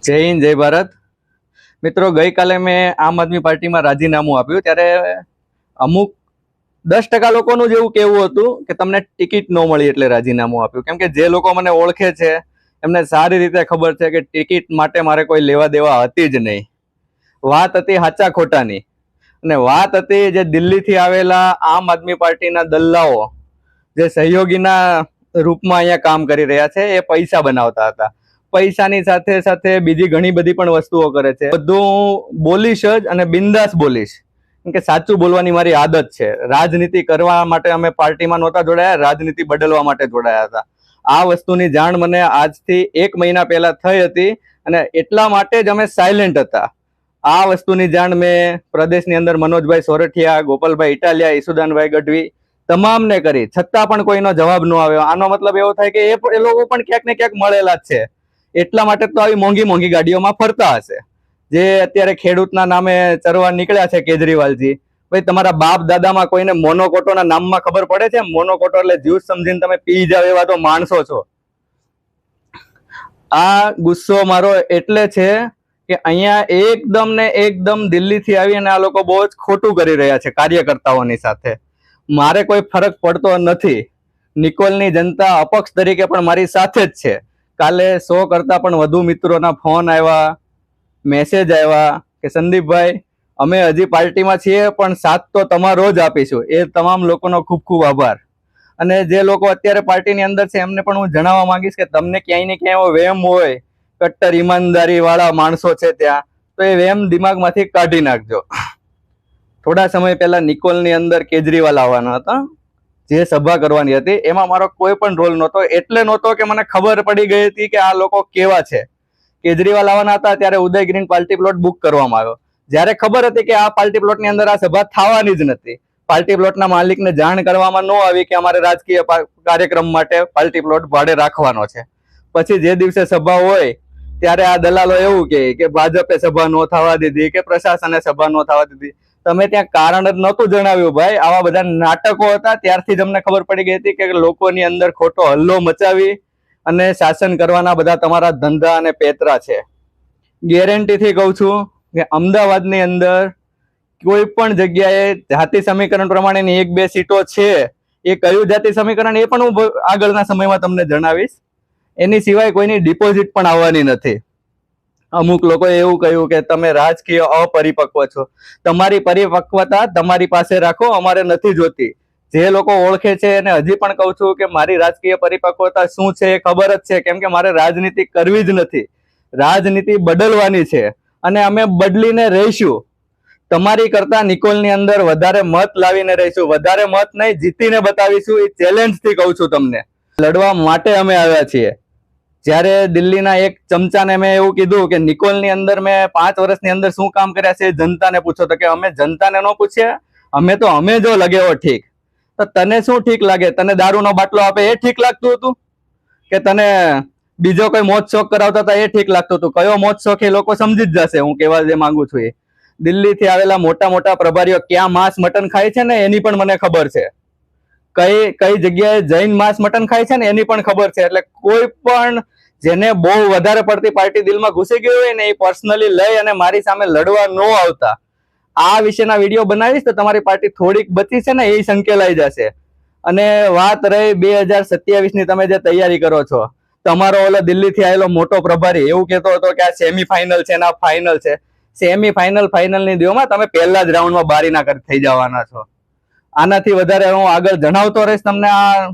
જય હિન્દ, જય ભારત. મિત્રો, ગઈકાલે મેં આમ આદમી પાર્ટીમાં રાજીનામું આપ્યું ત્યારે અમુક 10% લોકોનું જ એવું કહેવું હતું કે તમને ટિકિટ ન મળી એટલે રાજીનામું આપ્યું. કેમ કે જે લોકો મને ઓળખે છે એમને સારી રીતે ખબર છે કે ટિકિટ માટે મારે કોઈ લેવા દેવા હતી જ નહીં. વાત હતી સાચા ખોટાની, અને વાત હતી જે દિલ્હીથી આવેલા આમ આદમી પાર્ટીના દલ્લાઓ જે સહયોગીના રૂપમાં અહીંયા કામ કરી રહ્યા છે એ પૈસા બનાવતા હતા. પૈસાની સાથે સાથે બીજી ઘણી બધી પણ વસ્તુઓ કરે છે. બધું બોલીશ જ અને બિંદાસ બોલીશ, કેમ કે સાચું બોલવાની મારી આદત છે. રાજનીતિ કરવા માટે અમે પાર્ટીમાં નહોતા જોડાયા, રાજનીતિ બદલવા માટે જોડાયા હતા. આ વસ્તુની જાણ મને આજથી 1 મહિના પહેલા થઈ હતી અને એટલા માટે જ અમે સાયલેન્ટ હતા. આ વસ્તુની જાણ મેં પ્રદેશની અંદર મનોજભાઈ સોરઠિયા, ગોપાલભાઈ ઇટાલિયા, ઈસુદાનભાઈ ગઢવી તમામને કરી, છતાં પણ કોઈનો જવાબ ન આવ્યો. આનો મતલબ એવો થાય કે એ લોકો પણ ક્યાંક ને ક્યાંક મળેલા જ છે. એટલા માટે તો આવી મોંઘી મોંઘી ગાડીઓમાં ફરતા હશે. જે અત્યારે ખેડૂતના નામે ચરવા નીકળ્યા છે કેજરીવાલજી, ભાઈ તમારા બાપ દાદામાં કોઈને મોનોકોટોના નામમાં ખબર પડે છે? મોનોકોટો એટલે જ્યુસ સમજીને તમે પી જાવ એવા તો માણસો છો. આ ગુસ્સો મારો એટલે છે કે અહીંયા એકદમ દિલ્હીથી આવીને આ લોકો બહુ જ ખોટું કરી રહ્યા છે કાર્યકર્તાઓની સાથે. મારે કોઈ ફરક પડતો નથી. નિકોલની જનતા અપક્ષ તરીકે પણ મારી સાથે જ છે. કાલે 100 કરતા પણ વધુ મિત્રોના ફોન આવ્યા, મેસેજ આવ્યા કે સંદીપભાઈ અમે હજી પાર્ટીમાં છીએ પણ સાથ તો તમારો જ આપીશું. એ તમામ લોકોનો ખૂબ ખૂબ આભાર. અને જે લોકો અત્યારે પાર્ટીની અંદર છે એમને પણ હું જણાવવા માંગીશ કે તમને ક્યાંય ને ક્યાંય એવો વહેમ હોય, કટ્ટર ઈમાનદારી વાળા માણસો છે ત્યાં, તો એ વહેમ દિમાગમાંથી કાઢી નાખજો. થોડા સમય પહેલા નિકોલની અંદર કેજરીવાલ આવવાના હતા, જે સભા કરવાની હતી એમાં મારો કોઈ પણ રોલ નહોતો. એટલે નહોતો કે મને ખબર પડી ગઈ હતી કે આ લોકો કેવા છે. કેજરીવાલ આવવાના હતા ત્યારે ઉદય ગ્રીન પાર્ટી પ્લોટ બુક કરવામાં આવ્યો. જ્યારે ખબર હતી કે આ પાર્ટી પ્લોટની અંદર આ સભા થવાની જ નથી, પાર્ટી પ્લોટના માલિકને જાણ કરવામાં ન આવી કે અમારે રાજકીય કાર્યક્રમ માટે પાર્ટી પ્લોટ ભાડે રાખવાનો છે. પછી જે દિવસે સભા હોય ત્યારે આ દલાલો એવું કે ભાજપે સભા ન થવા દીધી કે પ્રશાસને સભા ન થવા દીધી. તમે ત્યાં કારણ જ નહોતું જણાવ્યું ભાઈ. આવા બધા નાટકો હતા. ત્યારથી જ અમને ખબર પડી ગઈ હતી કે લોકોની અંદર ખોટો હલ્લો મચાવી અને શાસન કરવાના બધા તમારા ધંધા અને પેતરા છે. ગેરંટીથી કહું છું કે અમદાવાદની અંદર કોઈ પણ જગ્યાએ જાતિ સમીકરણ પ્રમાણેની 1-2 સીટો છે. એ કયું જાતિ સમીકરણ એ પણ હું આગળના સમયમાં તમને જણાવીશ. એની સિવાય કોઈની ડિપોઝિટ પણ આવવાની નથી. અમુક લોકોએ એવું કહ્યું કે તમે રાજકીય અપરિપક્વ છો. તમારી પરિપક્વતા તમારી પાસે રાખો, અમારે નથી જોતી. જે લોકો ઓળખે છે એને હજી પણ કહું છું કે મારી રાજકીય પરિપક્વતા શું છે એ ખબર જ છે. કેમ કે મારે રાજનીતિ કરવી જ નથી, રાજનીતિ બદલવાની છે અને અમે બદલીને રહીશું. તમારી કરતા નિકોલની અંદર વધારે મત લાવીને રહીશું. વધારે મત નહીં, જીતીને બતાવીશું. એ ચેલેન્જથી કહું છું તમને. લડવા માટે અમે આવ્યા છીએ. જ્યારે દિલ્હીના એક ચમચાને મેં એવું કીધું કે નિકોલની અંદર મેં 5 વર્ષની અંદર શું કામ કર્યા છે જનતાને પૂછો, તો કે અમે જનતાને ન પૂછ્યા, અમે જો લગેવો ઠીક. તો તને શું ઠીક લાગે? તને દારૂનો બાટલો આપે એ ઠીક લાગતું હતું કે તને બીજો કોઈ મોજ શોખ કરાવતા હતા એ ઠીક લાગતું હતું? કયો મોજ શોખ એ લોકો સમજી જ જશે હું કહેવા જે માંગુ છું એ. દિલ્હીથી આવેલા મોટા મોટા પ્રભારીઓ ક્યાં માંસ મટન ખાય છે ને એની પણ મને ખબર છે. કઈ જગ્યાએ જૈન માંસ મટન ખાય છે ને એની પણ ખબર છે. એટલે કોઈ પણ જેને બહુ વધારે પડતી પાર્ટી દિલમાં ઘૂસી ગઈ હોય ને એ પર્સનલી લઈ અને મારી સામે લડવા ન આવતા. આ વિશેના વિડીયો બનાવીશ તો તમારી પાર્ટી થોડીક બચી છે ને એ સંકેલાઈ જશે. અને વાત રહી 2027 ની, તમે જે તૈયારી કરો છો, તમારો ઓલો દિલ્હીથી આવેલો મોટો પ્રભારી એવું કહેતો હતો કે આ સેમીફાઇનલ છે ને આ ફાઇનલ છે. ફાઇનલ ની દિવસમાં તમે પહેલા જ રાઉન્ડમાં બારીના થઈ જવાના છો. આનાથી વધારે હું આગળ જણાવતો રહીશ તમને. આ